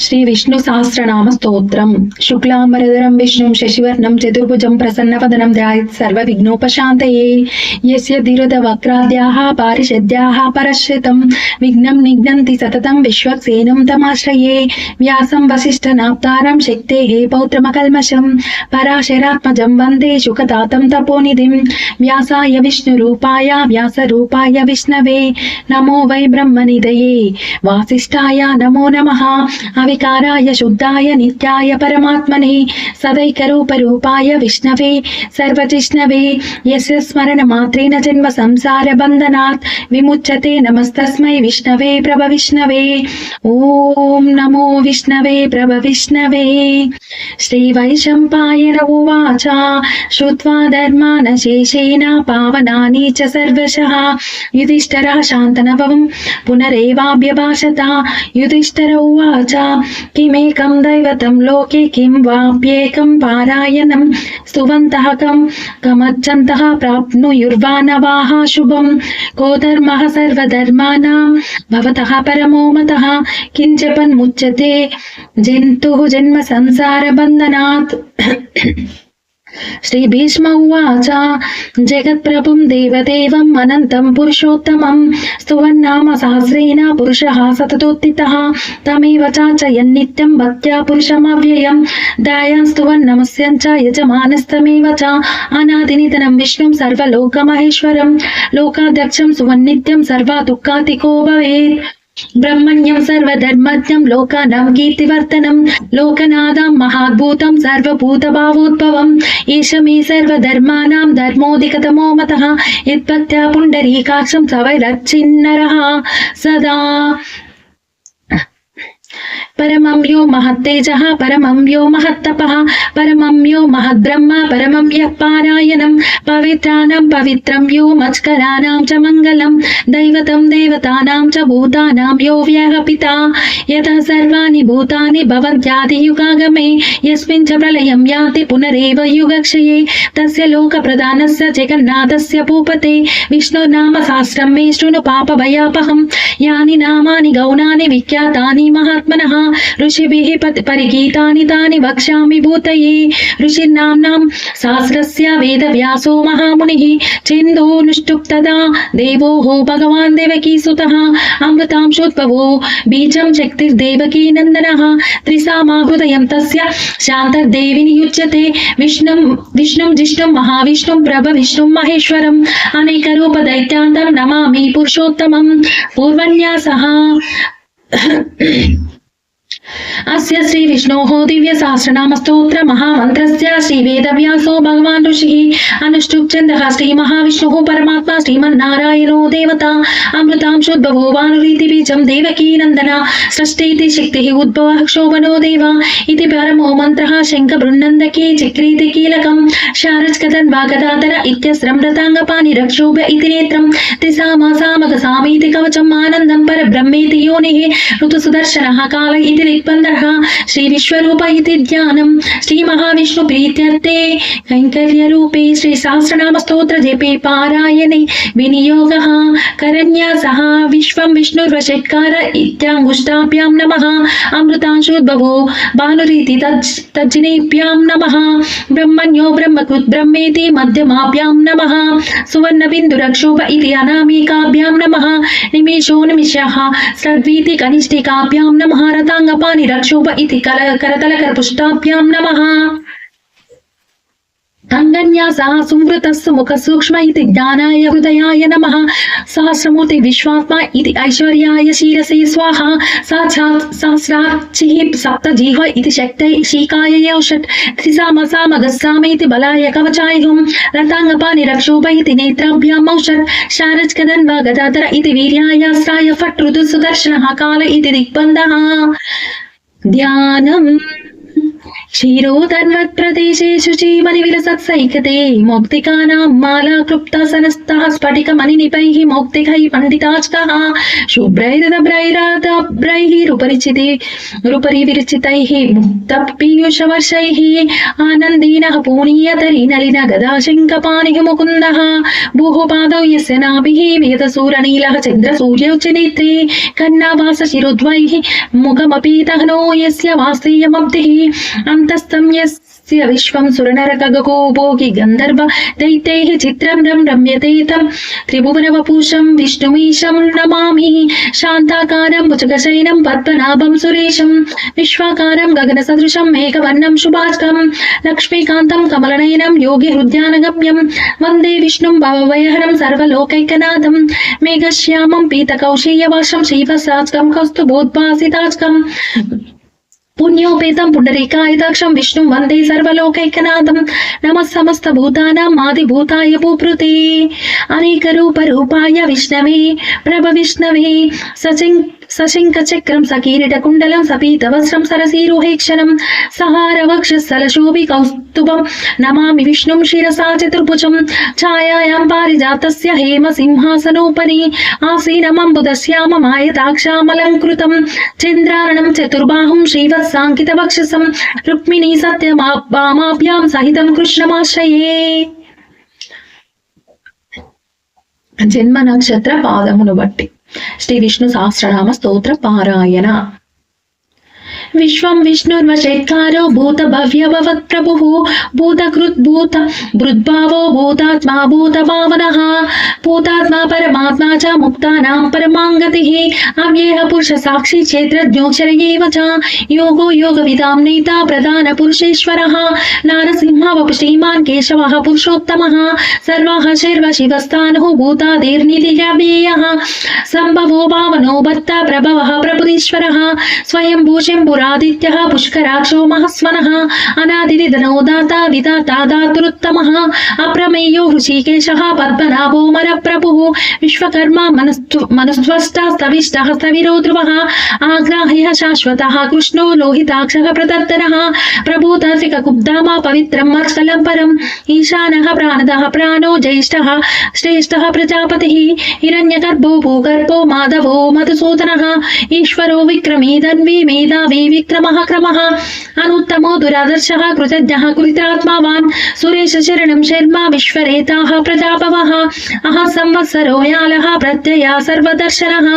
శ్రీ విష్ణు సహస్రనామ స్తోత్రం. శుక్లాంబరధరం విష్ణుం శశివర్ణం చతుర్భుజం ప్రసన్నవదనం ధ్యాయేత్ సర్వ విఘ్నోపశాంతయే. యస్య ధీరుద వక్రాద్యాః పారిషద్యాః పరశ్రితం విఘ్నం నిఘ్నంతి సతతం విశ్వక్సేనం తమాశ్రయే. వ్యాసం వసిష్ఠనాప్తారం శక్తేః పౌత్రమకల్మషం పరాశరాత్మజం వందే శుకతాతం తపోనిధిం. వ్యాసాయ విష్ణురూపాయ వ్యాసరూపాయ విష్ణవే నమో వై బ్రహ్మనిధయే. వాసిష్ఠాయ నమో నమః అవికారాయ శుద్ధాయ నిత్యాయ పరమాత్మనే సదైకరూపరూపాయ విష్ణవే సర్వజిష్ణవే. యస్య స్మరణ మాత్రేణ జన్మ సంసార బంధనాత్ విముచ్యతే. నమస్తస్మై విష్ణవే ప్రభ విష్ణవే. ఓం నమో విష్ణవే ప్రభ విష్ణవే. శ్రీ వైశంపాయన ఉవాచ శ్రుత్వా ధర్మాన శేషేణ పావనాని చ సర్వశః. యుధిష్ఠిరः శాంతనవం పునరేవాభ్యభాషత. యుధిష్ఠిర ఉవాచ కిమేకం దైవతం లోకే కిం వాప్యేకం పారాయణం స్తువంతః కమర్చంతః ప్రాప్నుయుర్వానవాః శుభం. కో ధర్మః సర్వధర్మాణాం భవతః పరమో మతః కించపన్ముచ్యతే జంతుః జన్మ సంసార బంధనాత్. శ్రీ భీష్మ ఉవాచ జగత్ప్రభుం దేవదేవం అనంతం పురుషోత్తమం స్తువన్నామ సహస్రేణ పురుషః సతతోత్థితః. తమేవ చాచయన్ నిత్యం భక్త్యా పురుషమవ్యయం ధ్యాయాన్ స్తువన్ నమస్యం చ యజమానస్తమేవ చ. అనాదినిధనం విష్ణుం సర్వలోకమహేశ్వరం లోకాధ్యక్షం స్తువన్ నిత్యం సర్వ దుఃఖాతికో భవేత్. బ్రహ్మణ్యం సర్వధర్మజ్ఞం లోకానాం కీర్తివర్ధనం లోకనాథం మహాద్భూతం సర్వభూతభావోద్భవం. ఏష మే సర్వధర్మాణాం ధర్మోధికతమో మతః యద్భక్త్యా పుండరీకాక్షం సవైరచ్చిన్నరః సదా. పరమం యో మహత్తేజః పరమం యో మహత్తపః పరమం యో మహద్బ్రహ్మ పరమం యః పారాయణం పవిత్రాణం పవిత్రం యో మత్కరాణాం చ మంగళం దైవతం దేవతానాం చ భూతానాం యో వ్యః పితా. యతః సర్వాణి భూతాని భవంత్యాదియుగాగమే యస్మిన్ చ ప్రళయం యాతి పునరేవ యుగక్షయే. తస్య లోకప్రధానస్య జగన్నాథస్య భూపతే విష్ణుర్నామ సహస్రం మే శృణు పాపభయాపహం. యాని నామాని గౌణాని విఖ్యాతాని మహాత్మనః ఋషిభిః పరిగీతాని తాని వక్ష్యామి భూతయే. ఋషిర్నామ్నాం సహస్రస్య వేదవ్యాసో మహామునిః ఛేందోనుష్టుప్తదా దేవోః భగవాన్ దేవకీసుతః. అమృతాంశోద్భవో బీజం శక్తిర్దేవకీ నందనః త్రిసామా హృదయం తస్య శాంతర్దేవి నియుజ్యతే. విష్ణుం జిష్ణుం మహావిష్ణుం ప్రభ విష్ణుం మహేశ్వరం అనేకరూప దైత్యాంతం నమామి పురుషోత్తమం. పూర్వన్యాసః అస్య శ్రీ విష్ణోః దివ్య సహస్రనామ స్తోత్ర మహామంత్రస్య శ్రీ వేదవ్యాసో భగవాన్ ఋషిః అనుష్ఠుప్ఛందః శ్రీ మహావిష్ణుః పరమాత్మ శ్రీమన్నారాయణో దేవత. అమృతాంశోద్భవో భానురీతి బీజం దేవకీ నందన సృష్టీతి శక్తిః ఉద్భవః క్షోభనో దేవ ఇతి పరమో మంత్రః శంఖ బృన్నందకీ చక్రీతి కీలకం శారజ్కదన్ వాగదాధర ఇత్యస్రం రతాంగపాని రక్షోభ ఇతి నేత్రం. త్రిసామ సామగ సామీతి కవచం ఆనందం పరబ్రహ్మేతి యోనిః ఋతుసుదర్శనః కాల ఇతి దిగ్బంధః. శ్రీ విశ్వరూప ఇతి ధ్యానం. శ్రీ మహావిష్ణు ప్రీత్యర్థే కైంకర్య రూపే శ్రీ సహస్రనామ స్తోత్ర జపే పారాయణే వినియోగః. కరన్యాసః విశ్వం విష్ణుర్వషట్కార ఇత్యాంగుష్టాభ్యాం నమః. అమృతాంశోద్భవో భానురీతి తజ్జినేభ్యాం నమః. బ్రహ్మణ్యో బ్రహ్మకృత్ బ్రహ్మేతి మధ్యమాభ్యాం నమః. సువర్ణ బిందురక్షోభ ఇతి అనామికాభ్యాం నమః. నిమేషో నిమిషః స్రగ్వీతి కనిష్ఠికాభ్యాం నమః. రతాంగపాని రక్షోభ ఇతి కరతలకరపుష్టాభ్యాం నమః. అంగన్యాసః సుమృతస్సు ముఖ సూక్ష్మ ఇతి జ్ఞానాయ హృదయాయ నమః. సహస్రమూర్తి విశ్వాత్మ ఇతి ఐశ్వర్యాయ శిరసే స్వాహ. సహస్రార్చిః సప్త జీవ ఇతి శక్తై శీకాయ యౌషట్. త్రిసామ సామగస్సామేతి బలాయ కవచాయ హుం. రతాంగపాని రక్షోభ ఇతి నేత్రాభ్యాం ఔషట్. శారజ్కదన్ వాగదాధర ఇతి వీర్యాయాస్త్రాయ ఫట్. ఋతు సుదర్శనః కాల ఇతి దిగ్బంధః. ధ్యానం क्षीरोदन्वत्प्रदेशे शुचीमणि विलसत्सैकते मौक्तिकानां माला क्लुप्तासनस्तः स्फटिकमणिनिपैः मौक्तिकैः पण्डिताचकः शुभ्रैरदभ्रैरादभ्रैः रुपरि विरचितैः मुक्तपीयूषवर्षैः आनन्दीनः पूनीयतरी नलिन गदाशङ्कपाणिः मुकुन्दः भूः पादौ यस्य नाभिः वेदसूरनीलः चन्द्रसूर्यौचनेत्रे कन्नावासशिरोद्वैः मुखमपि दहनो यस्य वास्तेयमब्धिः अंतस्तं यस्य विश्वं सुरनरकगो भोगि गन्धर्व दैत्यैः चित्रं रम्यते तं त्रिभुवनवपुषं विष्णुमीशं नमामि शान्ताकारं भुजगशयनं पद्मनाभं सुरेशं विश्वाकारं गगनसदृशं मेघवर्णं शुभास्कं लक्ष्मीकान्तं कमलनयनं योगिहृद्यानगम्यं वन्दे विष्णुं भवभयहरं सर्वलोकैकनाथं मेघश्यामं पीतकौशेयवासं श्रीवत्सास्कं कौस्तुभोद्भासितास्कं पुण्योपेतं पुण्डरीकायताक्षं विष्णुं वन्दे सर्वलोकैकनाथं नमः समस्तभूतानां आदिभूताय भूभृते अनेकरूपरूपाय विष्णवे प्रभविष्णवे सशङ्खचक्रं सकीरीटकुण्डलं सपीतवस्त्रं सरसीरुहेक्षणं सहारवक्षस्थलशोभिकौस्तुभं नमामि विष्णुं शिरसा चतुर्भुजं छायायां पारिजातस्य हेमसिंहासनोपरि आसीनमम्बुदश्याममायताक्षामलङ्कृतं चन्द्रार्णं चतुर्बाहुं श्रीवत्साङ्कितवक्षसं रुक्मिणी सत्यभामाभ्यां सहितं कृष्णमाश्रये జన్మ నక్షత్ర పాదమును బట్టి శ్రీ విష్ణు సహస్రనామ స్తోత్ర పారాయణ. विश्वं विष्णुर्वशेत्कारो भूतभव्यभवत् प्रभुः भूतकृद्भूत भृद्भावो भूतात्मा भूतभावनः भूतात्मा परमात्मा च मुक्तानां परमाङ्गतिः अव्ययः पुरुषसाक्षी क्षेत्रज्ञोऽक्षर एव च योगो योगविदां नेता प्रधानपुरुषेश्वरः नारसिंहः श्रीमान् केशवः पुरुषोत्तमः सर्वः शिवस्तानुः भूतादेर्निधिरव्ययः सम्भवो भावनो भर्ता प्रभवः प्रभुरीश्वरः स्वयंभू शम्भुरादित्यः पुष्कराक्षो महस्वनः अनादिनिधनो दाता विधाता दातुरुत्तमः अप्रमेयो हृषीकेशः पद्मनाभो मरप्रभुः विश्वकर्मा मनुस्त्वष्टा स्तविष्टः स्थविरो ध्रुवः आग्राह्यः शाश्वतः कृष्णो लोहिताक्षः प्रदत्तनः प्रभूतात्रिककुब्धामा पवित्रम् मत्सलं परम् ईशानः प्राणदः प्राणो ज्येष्ठः श्रेष्ठः प्रजापतिः हिरण्यगर्भो भूगर्भो माधवो मधुसूदनः ईश्वरो विक्रमी धन्वी मेधावी विक्रमः क्रमः अनुत्तमो दुरादर्शः कृतज्ञः कृतात्मावान् सुरेश शरणं शर्मा विश्वरेताः प्रजापवः अह संवत्सरो यालः प्रत्यया सर्वदर्शनः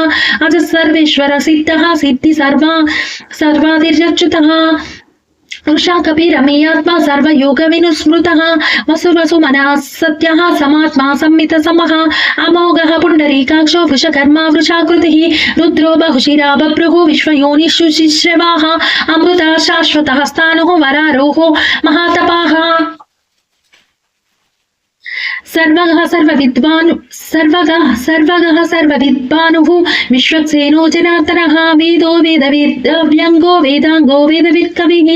अज सर्वेश्वर सिद्धः सिद्धि सर्वादिर्यच्युतः वृषा कपिरमेयात्मा सर्वयोग विनुस्मृतः वसुवसुमनः सत्यः समात्मा संमित समः अमोघः पुण्डरीकाक्षो वृषकर्मा वृषाकृतिः रुद्रो बहुशिरा बभ्रुः विश्वयोनिषु शिश्रवाः अमृतः शाश्वतः स्थाणुः वरारोहो महातपाः सर्वगः सर्वविद्वानुः विश्वक्सेनो जनार्दनः वेदो वेदव्यङ्गो वेदाङ्गो वेदवित्कविः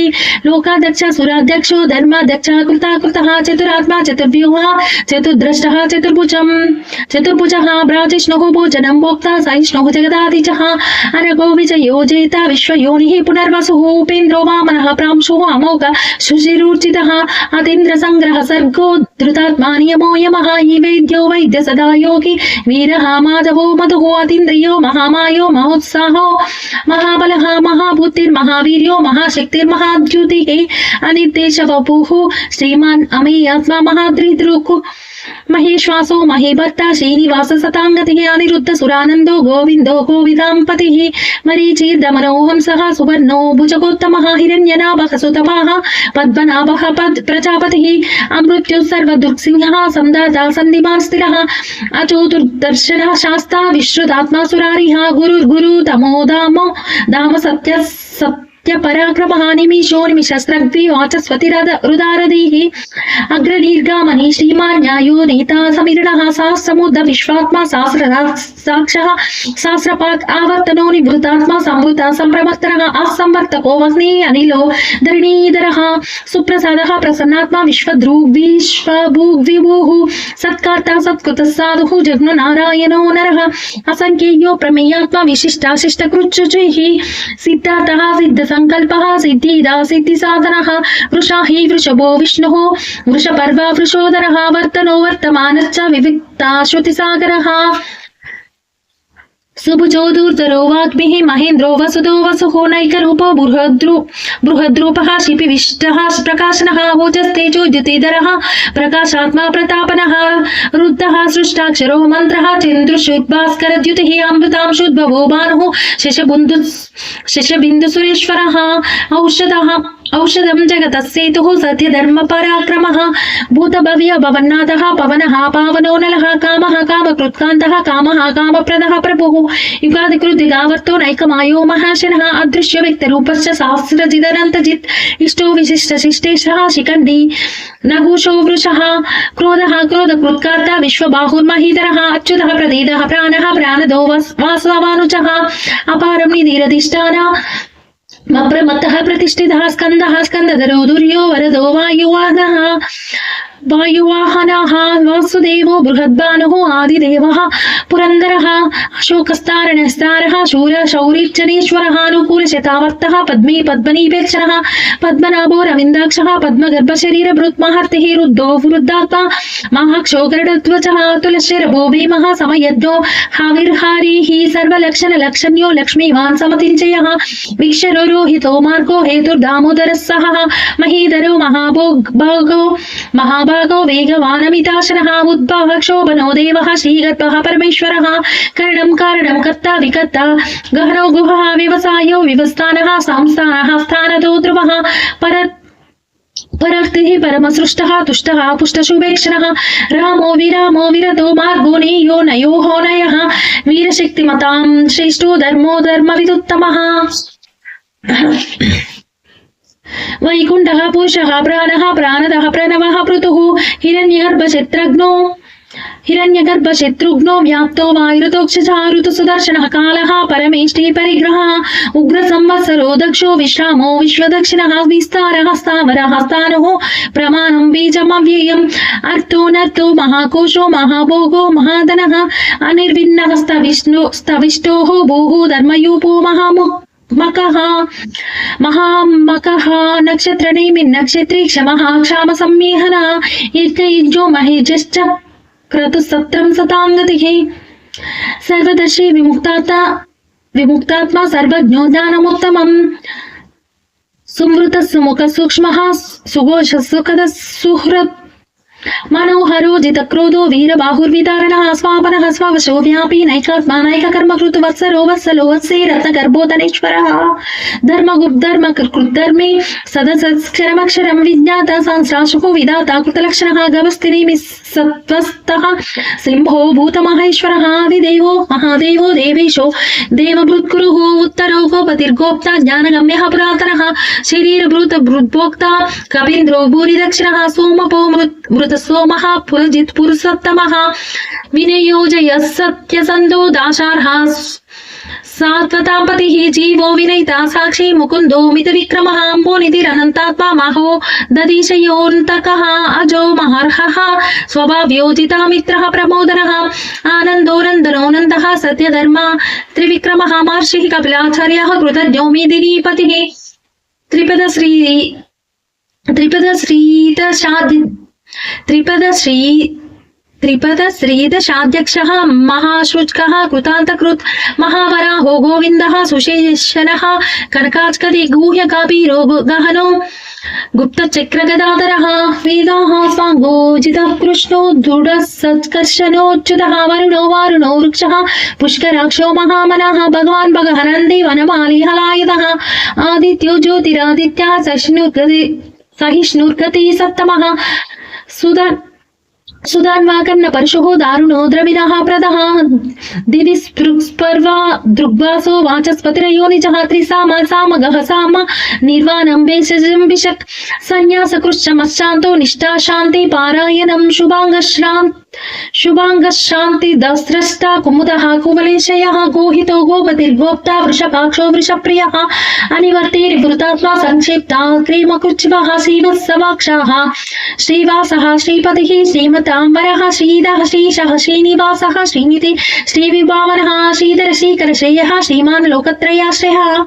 लोकाध्यक्ष सुराध्यक्षो धर्माध्यक्षः कृताकृतः चतुरात्मा चतुर्व्यूहः चतुर्द्रष्टः चतुर्भुजः ब्राजिष्णुः भोजनं भोक्ता सहिष्णुः जगदादिजः अनघो विजयो जेता विश्वयोनिः पुनर्वसुः उपेन्द्रो वामनः प्रांशुः अमोघ शुचिरूर्जितः अतीन्द्रसङ्ग्रह सर्गो धृतात्मा नियमो यमः वैद्यो वैद्य सदा योगी वीरः माधवो मधुः अतीन्द्रियो महामायो महोत्साहो महाबलः महाबुद्धिर्महावीर्यो महाशक्तिर्महाद्युतिः अनिर्देशवपुः श्रीमान् अमेयात्मा महाद्रिदृक् महेश्वासो महीभर्ता श्रीनिवास सतांगतिः अनिरुद्ध सुरानन्दो गोविन्दो गोविदाम्पतिः मरीचिर्दमनोऽहंसः सुवर्णो भुजगोत्तमः हिरण्यनाभः सुतपाः पद्मनाभः प्रजापतिः अमृत्युः सर्वदुर्सिंहः संदाता सन्धिमान् स्थिरः अजो दुर्दर्शनः शास्ता विश्रुतात्मा सुरारिः गुरुर्गुरु तमो दाम सत्य पराक्रमः निमिषो निमिषस्रग्वी वाचस्वतिरुदारधीः अग्रदीर्घामणि श्रीमान् न्यायो नेता समीरणः सहस्रमुद्ध विश्वात्मा सहस्रसाक्षः सहस्रपाक् आवर्तनो निवृतात्मा संवृत सम्प्रवर्तनः असंवर्तको वह्नि अनिलो धरणीधरः सुप्रसादः प्रसन्नात्मा विश्वभूग्विभुः सत्कर्ता सत्कृतः साधुः जग्नो नारायणो नरः असंख्येयो प्रमेयात्मा विशिष्टाशिष्टकृच्छुचिः सिद्धार्थः सिद्ध संकल्पः सिद्धिदा सिद्धिसाधनः वृषा हि वृषभो विष्णुः वृषपर्वा वृषोदरः वर्तनो वर्तमानश्च विविक्ता श्रुतिसागरः सुभुजो दूर्धरो वाग्मिः महेन्द्रो वसुदो वसुः नैकरूपो बृहद्रूपः शिपिविष्टः प्रकाशनः ओजस्तेजो द्युतिधरः प्रकाशात्मा प्रतापनः रुद्धः सृष्टाक्षरो मन्त्रः चन्द्रशुर्भास्करद्युतिः अमृतांशुद्भवो भानुः शशबिन्दुसुरेश्वरः औषधं जगतः सेतुः सत्यधर्मपराक्रमः भूतभव्य भवन्नाथः पवनः पावनो नलः कामः कामकृत्कान्तः कामः कामप्रदः प्रभुः युगादिकृतिगावर्तो नैकमायो महाशनः अदृश्य व्यक्तरूपश्च सहस्रजिदनन्तजित् इष्टो विशिष्टशिष्टेशः शिखण्डी नहुषो वृषः क्रोधः क्रोधकृत्कार्ता विश्वबाहुर्महीधरः अच्युतः प्रदीदः प्राणः प्राणदो वासवानुजः अपारं निधिरधिष्ठाना मप्रमत्तः प्रतिष्ठितः स्कन्दः स्कन्दधरो दुर्यो वरदो वायुवाहनः वासुदेवो बृहद्भानुः आदिदेवः पुरन्दरः अशोकस्तारणस्तारः शूरशौरीचनेश्वरः अनुकूलशतावर्तः पद्मी पद्मनीपेक्षणः पद्मनाभो रविन्दाक्षः पद्मगर्भशरीरभृत्महर्तिः रुद्धो वृद्धात्मा महाक्षोगरध्वजः तुलशिरभो भीमः समयज्ञो हाविर्हारीः सर्वलक्षणलक्षण्यो लक्ष्मीवान् समतिञ्चयः वीक्षरो रोहितो मार्गो हेतुर्दामोदरः सहः महीधरो महाभागो वेगवानमिताशनः उद्भावः क्षोभनो देवः श्रीगर्भः परमेश्वरः करणं कारणं कर्ता विकर्ता गहनो गुहः व्यवसायो विवस्थानः संस्थानः स्थानतो ध्रुवः परक्तिः परमसृष्टः तुष्टः पुष्टशुभेक्षणः रामो विरतो मार्गो नेयो नयोः नयः वीरशक्तिमतां श्रेष्ठो धर्मो धर्मविदुत्तमः वैकुण्ठः पुरुषः प्राणः प्राणदः प्रणवः पृथुः हिरण्यगर्भशत्रुघ्नो व्याप्तो वायुरतोक्षचारुतु सुदर्शनः कालः परमेष्टि परिग्रहः उग्रसंवत्सरो दक्षो विश्रामो विश्वदक्षिणः विस्तारः स्थावरः स्थाणुः प्रमाणं बीजमव्ययम् अर्थो नर्थो महाकोशो महाभोगो महाधनः अनिर्विण्णः स्तविष्टोः भूः धर्मयूपो महामकः नक्षत्रनेमि नक्षत्री क्षमः क्षाम संमेहना यज्ञो महेजश्च क्रतुसत्रं सतांगतिः सर्वदर्शी विमुक्तात्मा सर्वज्ञो ज्ञानमुत्तमम् सुमृतः सुमुखः सूक्ष्मः सुघोषः सुखदः सुहृत् मनोहरो जितक्रोधो वीरबाहुर्विदारणः स्वापनः स्ववशो व्यापी नैकात्मा नैककर्मकृत वत्सरो वत्से रत्नगर्भोदनेश्वरः धर्मकृद्धर्मे सदसत्क्षरमक्षरं विज्ञाता सांस्राशुको विधाता कृतलक्षणः गवस्थिनिमि सत्त्वस्थः सिंहो भूतमहेश्वरः आदिदेवो महादेवो देवेशो देवभृत्कुरुः उत्तरो गोपतिर्गोप्ता ज्ञानगम्यः पुरातनः शरीरभृतभृद्भोक्ता कपीन्द्रो भूरिदक्षिणः सोमपो सोमः पुरजित् पुरुषोत्तमः विनयोजयः सत्यसन्धो दाशार्हा सात्वतापतिः जीवो विनयिता साक्षी मुकुन्दो मितविक्रमः अम्बोनिधिरनन्तात्मा महो दधीशयोऽन्तकः अजो महर्हः स्वभावयोजिता मित्रः प्रमोदनः आनन्दो नन्दनो नन्दः सत्यधर्मा त्रिविक्रमः महर्षिः कपिलाचार्यः कृतज्ञो मेदिनीपतिः त्रिपदश्रीदशाध्यक्षः महाशुष्कः कृतान्तकृत् महावराहो गोविन्दः सुशेषणः कनकाचकति गुह्यकापीरो गहनो गुप्तचक्रगदाधरः वेदाः स्वाङ्गोजितः कृष्णो दृढः सत्कर्षणोच्युतः वरुणो वृक्षः पुष्कराक्षो महामनः भगवान् भगहनन्दी वनमाली हलायुधः आदित्यो ज्योतिरादित्यः सहिष्णुर्गति सप्तमः सुधान्वाकर्ण परशुः दारुणो द्रविणः प्रदः दिवि स्पर्वा दृग्वासो वाचस्पतिरयोनिजः त्रिसामगः साम निर्वाणं भेषजं विशक् संन्यासकृश्चमश्चान्तो निष्ठा शान्ति पारायणं शुभाङ्गशान्ति दस्रष्टा कुमुदः कुवलेशयः गोहितो गोपतिर्गोप्ता वृषपाक्षो वृषप्रियः अनिवर्ते रिवृतात्मा संक्षिप्ता क्रीमकुच्चिवः श्रीवत्सवाक्षाः श्रीवासः श्रीपतिः श्रीमताम्बरः श्रीधः श्रीशः श्रीनिवासः श्रीनिधि श्रीविभावनः श्रीधर श्रीकरशय्यः श्रीमान् लोकत्रयाश्रयः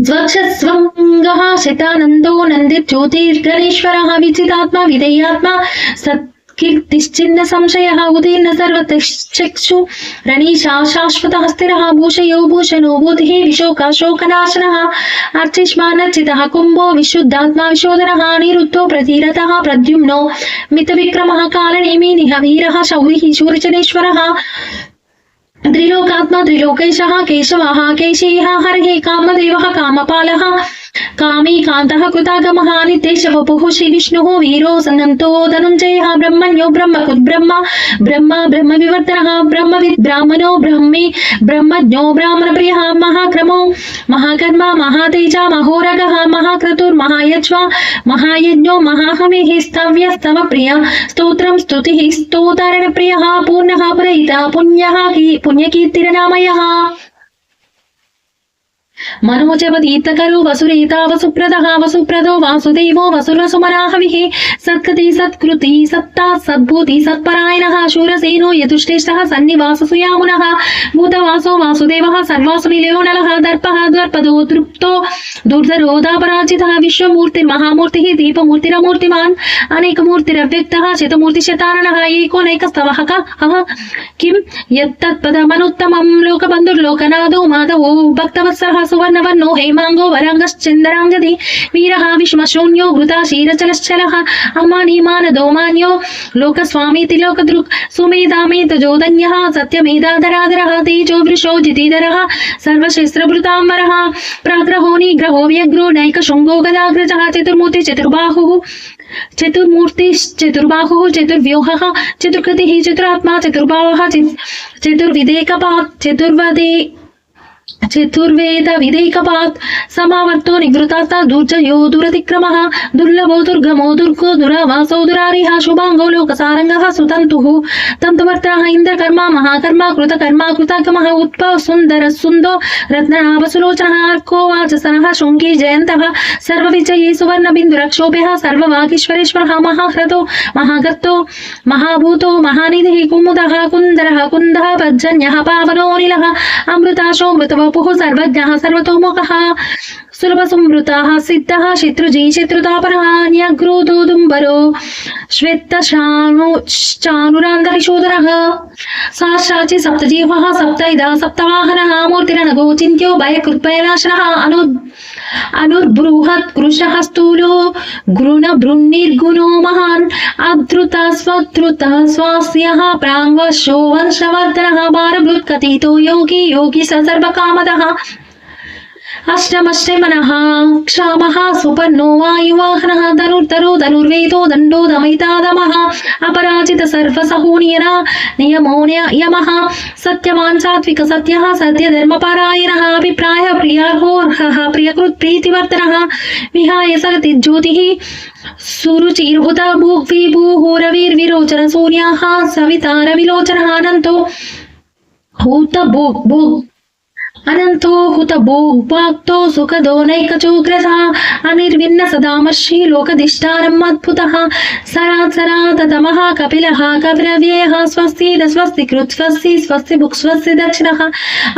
జ్వక్షస్వంగః శతానందో నందిర్జ్యోతిర్గణేశ్వరः విచితాత్మా విధేయాత్మా कीर्तिश्चिन्न संशयः उदीर्ण सर्वचक्षु रणीशा शाश्वतः स्थिरः भूषयो भूषणो बुधिः विशोकाशोकनाशनः अर्चिष्मानर्चितः कुम्भो विशुद्धात्मा विशोधनः निरुद्धो प्रतीरतः प्रद्युम्नो मितविक्रमः कालनेमिनिः वीरः शौरिः शूरचनेश्वरः त्रिलोकात्मा त्रिलोकेशः केशवः केशीः हरिः कामदेवः कामपालः कामी कान्तः कृतागमः नित्येशवपुः श्रीविष्णुः वीरो सन्नन्तो धनुञ्जयः ब्रह्मण्यो ब्रह्मकृत् ब्रह्म ब्रह्म ब्रह्मविवर्तनः ब्रह्मविद् ब्राह्मणो ब्रह्मी ब्रह्मज्ञो ब्राह्मणप्रियः महाक्रमो महाकर्मा महातेजा महोरगः महाक्रतुर्महायज्वा महायज्ञो महाहविः स्तव्यस्तवप्रिय स्तोत्रं स्तुतिः स्तोतारणप्रियः पूर्णः पुरयिता पुण्यः पुण्यकीर्तिरनामयः मनोजवतीर्थकरो वसुरेता वसुप्रदः वसुप्रदो वासुदेवो वसुरसुमनाहविः सत्कति सत्कृति सत्ता सद्भूति सत्परायणः शूरसेनो यतुष्टेष्टः सन्निवाससुयामुनः भूतवासो वासुदेवः सर्वासुनिलयो नलः दर्पः द्वर्पदो तृप्तो दुर्धरोधापराजितः विश्वमूर्तिर्महामूर्तिः दीपमूर्तिरमूर्तिमान् अनेकमूर्तिरव्यक्तः शतमूर्तिशतारणः एकोनैकस्तवः कः किं यत्तत्पदमनुत्तमं लोकबन्धुर्लोकनाथो माधवो भक्तवत्सलः सुवर्णवर्णो हेमांगो वरांगश्चन्द्रांगदी वीरः विश्वशून्यो घृता क्षीरचलश्चलः अमानीमानदो मान्यो लोकस्वामीति लोकदृक् सुमेधामेतजोदन्यः सत्यमेधाधराधरः तेजो वृषो जितिधरः सर्वशस्त्रभृताम्बरः प्राग्रहो निग्रहो व्यग्रो नैकशृङ्गो गदाग्रजः चतुर्मूर्ति चतुर्बाहुः चतुर्मूर्तिश्चतुर्बाहुः चतुर्व्यूहः चतुर्कृतिः चतुरात्मा चतुर्भावः चतुर्विदेकपात् चतुर्वेद विदेकपात् समावर्तो निवृतात्मा दुर्जयो दुरतिक्रमः दुर्लभो दुर्गमो दुर्गो दुरावासो दुरारिः शुभांगो लोकसारंगः सुतन्तुः तन्तुवर्तनः इन्द्रकर्मा महाकर्मा कृतकर्मा कृतागमः उत्पव सुन्दरः सुन्दो रत्ननाभ सुलोचनः अर्को वाचसनः शृङ्गी जयन्तः सर्वविजयी सुवर्णबिन्दुरक्षोभ्यः सर्ववागीश्वरेश्वरः महाह्रतो महागर्तो महाभूतो महानिधिः कुमुदः कुन्दरः कुन्दः पर्जन्यः पावनोऽनिलः अमृताशोऽमृतः वपुः सर्वज्ञः सर्वतोमुखः सुलभसंवृतः सिद्धः शत्रुजी शत्रुतापनः न्यग्रोदोदुम्बरो श्वेतचानुरान्धरिशोधरः साक्षाचि सप्तजीवः सप्तैधा सप्तवाहनः मूर्तिरणगो चिन्त्यो भयकृत्भयनाशनः अनुर्बृहत् कृशः स्थूलो गृणभृन्निर्गुणो महान् अधृतः स्वधृतः स्वास्यः प्राङ्वशो वंशवर्धनः भारभृत्कथितो योगी योगी स सर्वकामदः अष्टमष्टमनः क्षामः सुपर्णो वायुवाहनः धनुर्धरो धनुर्वेदो दण्डो दमयितादमः अपराजित सर्वसहोनियना नियमो यमः सत्यवान् सात्विक सत्यः सत्यधर्मपरायणः अभिप्रायः प्रियार्होर्हः प्रियकृत् प्रीतिवर्धनः विहाय सगति ज्योतिः सुरुचिर्हुता भूग्विभूहुरविर्विरोचन सूर्याः सवितारविलोचनः अनन्तो हूत भोग् अनंतो हुत भोक्तो सुखदो नैकचोग्रसः अनिर्विन्न सदामर्षि लोकदिष्टारम् अद्भुतः सरात्सराततमः कपिलः कपिलव्ययः स्वस्ति स्वस्ति कृत् स्वस्ति स्वस्ति भुक् स्वस्ति दक्षिणः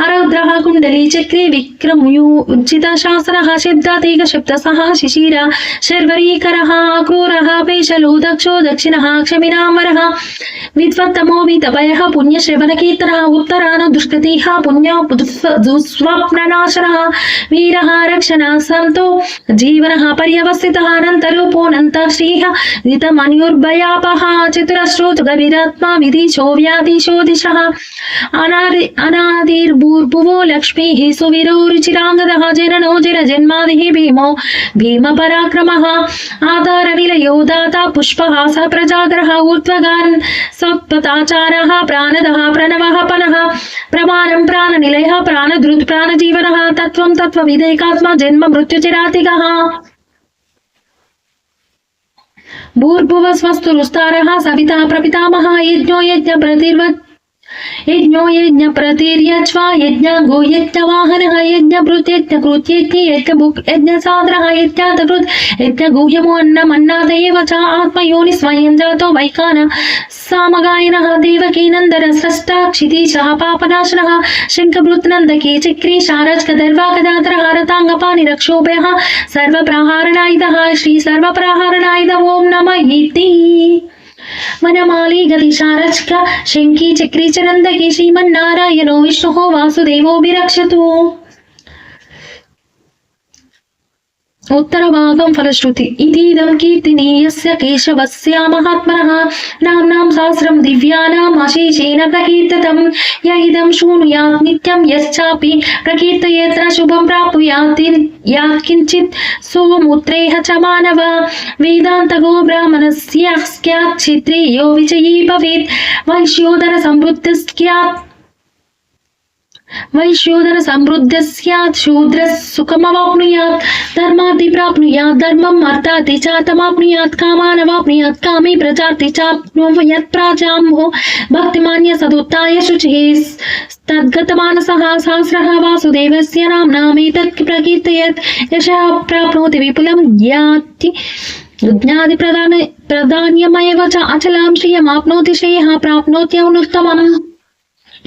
अरौद्रः कुण्डली चक्रे विक्रमयोज्जित शासनः शब्दातीक शब्दसः शिशिर शर्वरीकरः क्रूरः पेशलो दक्षो दक्षिणः क्षमिनाम्बरः विद्वत्तमो वितभयः पुण्यश्रवणकीर्तनः उत्तरानो दुष्कृतिः पुण्यो स्वप्ननाशनः वीरः रक्षणः सन्तो जीवनः पर्यवस्थितः अनन्तरूपोऽनन्तः श्रीः ऋतमन्युर्भयापः चतुरश्रोतगविरात्मा विधिशो व्याधिशो दिशः अनादिर्भूर्भुवो लक्ष्मीः सुवीरो रुचिराङ्गदः जननो जन्मादिः भीमो भीमपराक्रमः आधारनिलयो दाता पुष्पहास प्रजाग्रह ऊर्ध्वगान् सत्पथाचारः प्राणदः प्रणवः पनः प्रमाणं प्राणनिलयः प्राणधृत् प्राणजीवनः तत्त्वं तत्त्वविदेकात्मा जन्म मृत्युचिरातिगः भूर्भुव स्वस्तुरुस्तारः सविता प्रपितामहः यज्ञो यज्ञ प्रतिर्यज्वा यज्ञाङ्गो यज्ञवाहनः यज्ञभृत् यज्ञकृत् यज्ञभुक् यज्ञसादरः यज्ञातकृत् यज्ञगुह्यमो अन्नमन्नादेव च आत्मयोनि स्वयं जातो वैकानः सामगायनः देवकीनन्दन स्रष्टा क्षितीशः पापनाशनः शङ्खभृत् नन्दकी चक्री शारज कदर्वा गदाधरः रता सर्वाङ्गपाणिरक्षोभयः सर्वप्रहारणायुधः श्री सर्वप्रहारणायुध ओम नमः इति। वनमाली गतिशारचक शंखी चक्री च नन्दकी श्रीमन्नारायणो विष्णुः वासुदेवोऽभिरक्षतु। उत्तरभागं फलश्रुति इतीदं कीर्तनीयस्य केशवस्य महात्मनः नाम्नां सहस्रं दिव्यानाम् अशेषेण प्रकीर्तितं य इदं शृणुयात् नित्यं यश्चापि प्रकीर्तयेत् न शुभं प्राप्नुयात् यात्किञ्चित् सोमुत्रेह च मानव वेदान्तगो ब्राह्मणस्य स्यात् क्षत्रियो विजयी भवेत् वैश्योदर समृद्ध स्यात् शूद्रः सुखमवाप्नुयात् धर्मार्थि प्राप्नुयात् धर्मम् अर्थार्थि चार्थमाप्नुयात् कामानवाप्नुयात् कामे प्रजार्थि चाप्नुयात् प्राजाम्भो भक्तिमान्य सदुत्थाय शुचिः तद्गतमानसः सहस्रः वासुदेवस्य नाम्नामेतत् प्रकीर्तयेत् यशः प्राप्नोति विपुलं याति ज्ञाति प्रधान्यमेव च अचलां श्रियमाप्नोति श्रेयः प्राप्नोत्यनुत्तमम्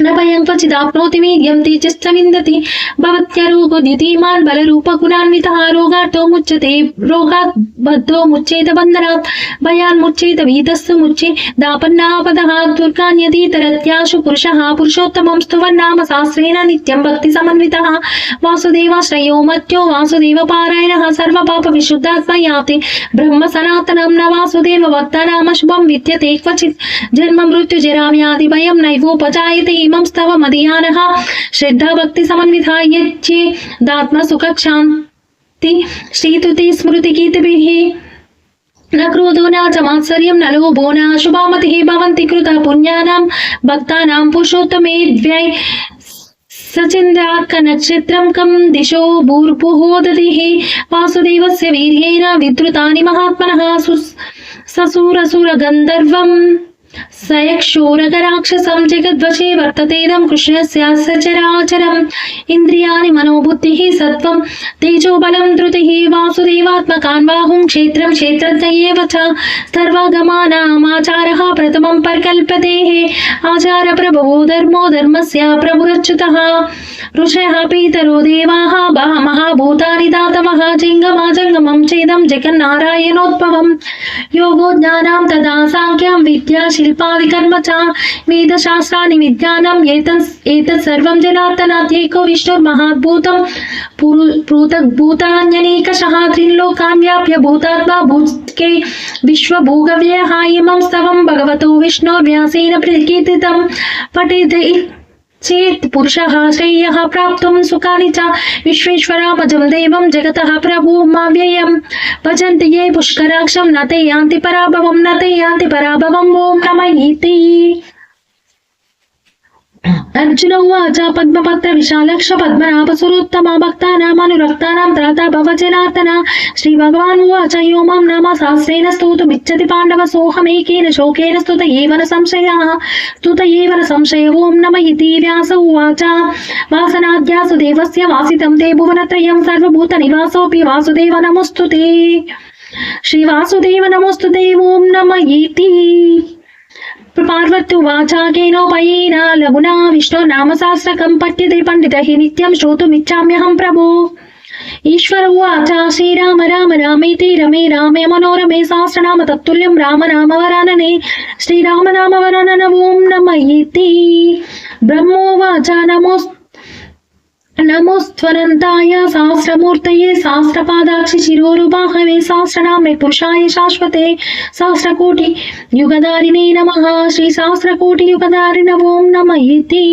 न भयं क्वचिदाप्नोति वीर्यं तेजश्च विन्दति भवत्यरोगो द्युतिमान् बलरूपगुणान्वितः रोगार्थो मुच्यते रोगात् बद्धो मुच्येत बन्धनात् भयान् मुच्येत वीतस्तु मुच्ये दापन्नापदः दुर्गान्यतीतरत्याशु पुरुषः पुरुषोत्तमं स्तुवन्नाम शास्त्रेण नित्यं भक्तिसमन्वितः वासुदेवाश्रयो मत्यो वासुदेवपारायणः सर्वपापविशुद्धात्मा याति ब्रह्म सनातनं न वासुदेव भक्तानामशुभं विद्यते क्वचित् जन्म मृत्युजरा व्याधि भयं नैवोपजायते इमं स्तव मदीयानः श्रद्धा भक्ति समन्विता यच्चे दात्म सुख शांति श्रीतुति स्मृति कीर्तिभिः न क्रोधो न च मात्सर्यं न लोभो न शुभामतिः भवन्ति कृता पुण्यानां भक्तानां पुरुषोत्तमे द्व्यै सचिन्द्रार्क नक्षत्रं कं दिशो भूर्भुवो दधिः वासुदेवस्य वीर्येण विद्रुतानि महात्मनः ससुरसुर गन्धर्वम् सयक्षोरगराक्षसं जगद्वशे वर्ततेदं कृष्णस्य सचराचरम् इन्द्रियाणि मनोबुद्धिः सत्त्वं तेजोबलं धृतिः वासुदेवात्मकान् बाहुं क्षेत्रं क्षेत्रज्ञ एव च सर्वागमानामाचारः प्रथमं परिकल्पतेः आचार प्रभवो धर्मो धर्मस्य प्रभुरच्युतः ऋषयः पीतरो देवाः महाभूतानि दातवः जङ्गमाजङ्गमं चेदं जगन्नारायणोद्भवम् योगो ज्ञानां तदा सांख्यं विद्या शिल्पादिकर्म च वेदशास्त्राणि विज्ञानम् एतत् सर्वं जनार्दनात्येको विष्णुर्महाद्भूतं भूतान्यनेकशः त्रिलोकान् व्याप्य भूतात्मा भूत्के विश्वभोगव्ययः इमं स्तवं भगवतो विष्णोर्व्यासेन प्रकीर्तितं पठेत् चेत् पुरुषः श्रेयः प्राप्तुं सुखानि च विश्वेश्वरामजं देवं जगतः प्रभुमव्ययं भजन्ति ये पुष्कराक्षं न ते यान्ति पराभवं न ते यान्ति पराभवम् ओम नमः इति। अर्जुन उवाच पद्मपत्र विशालक्ष पद्मनाभ सुरोत्तमा भक्तानामनुरक्तानां त्राता भव जनार्दन। श्रीभगवान् उवाच यो मां नाम सहस्रेण स्तोतुमिच्छति पाण्डव सोऽहमेकेन शोकेन स्तुत एव न संशय ओं नमः इति। व्यास उवाच वासनाद्यासु देवस्य वासितं ते भुवनत्रयं सर्वभूतनिवासोऽपि वासुदेव नमोऽस्तुते। श्रीवासुदेव नमोऽस्तुते ओं नमः इति। पार्वत्युवाचाकेनोपयेन लघुना विष्णोर्नाम सहस्रकं पठ्यते पण्डितैः नित्यं श्रोतुमिच्छाम्यहं प्रभो। ईश्वर उवाच श्रीराम राम रामेति रमे रामे मनोरमे सहस्रनाम तत्तुल्यं राम नाम वरानने। श्रीराम नाम वरानन ओं नमः इति। ब्रह्मोवाच नमोस्त्वनन्ताय सहस्रमूर्तये सहस्रपादाक्षि शिरोरुबाहवे सहस्रनाम्ने पुरुषाय शाश्वते सहस्रकोटि युगधारिणे नमः। श्री सहस्रकोटि युगधारिण ओं नमः इति।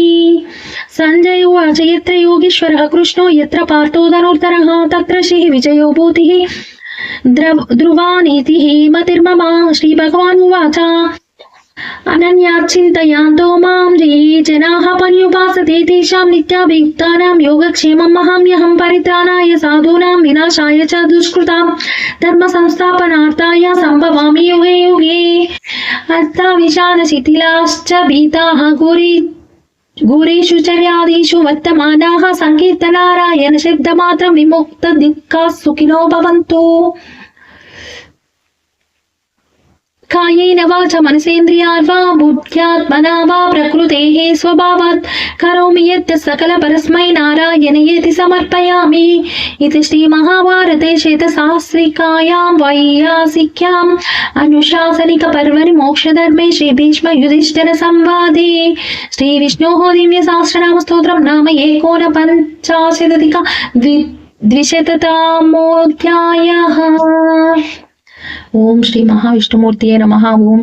संजय उवाच यत्र योगीश्वरः कृष्णो यत्र पार्थो धनुर्धरः तत्र श्री विजयो भूतिः ध्रुवानीतिः मतिर्मम। श्री भगवान् उवाच अनन्याचिन्तयान्तो मां ये जनाः पर्युपासते तेषां नित्याभियुक्तानां योगक्षेमम् अहम्यहं परित्राणाय साधूनां विनाशाय च दुष्कृतां धर्म संस्थापनार्थाय संभवामि युगे युगे। अर्थाविशालशिथिलाश्च भीताः घोरेषु च व्याधिषु वर्तमानाः संकीर्तनारायण शब्दमात्रं विमुक्तदिक्खाः सुखिनो भवन्तु। कायेन वाचा मनसेन्द्रियार्वा बुद्ध्यात्मना वा प्रकृतेः स्वभावात् करोमि यत् सकल परस्मै नारायणेति समर्पयामि। इति श्रीमहाभारते श्वेतशास्त्रिकायां वैयासिक्याम् अनुशासनिक पर्वणि मोक्षधर्मे श्रीभीष्मयुधिष्ठिर संवादे श्रीविष्णोः दिव्यसहस्रनाम स्तोत्रं नाम 1,50,200 ओम श्री महाविष्णुमूर्तिये नमः। ओम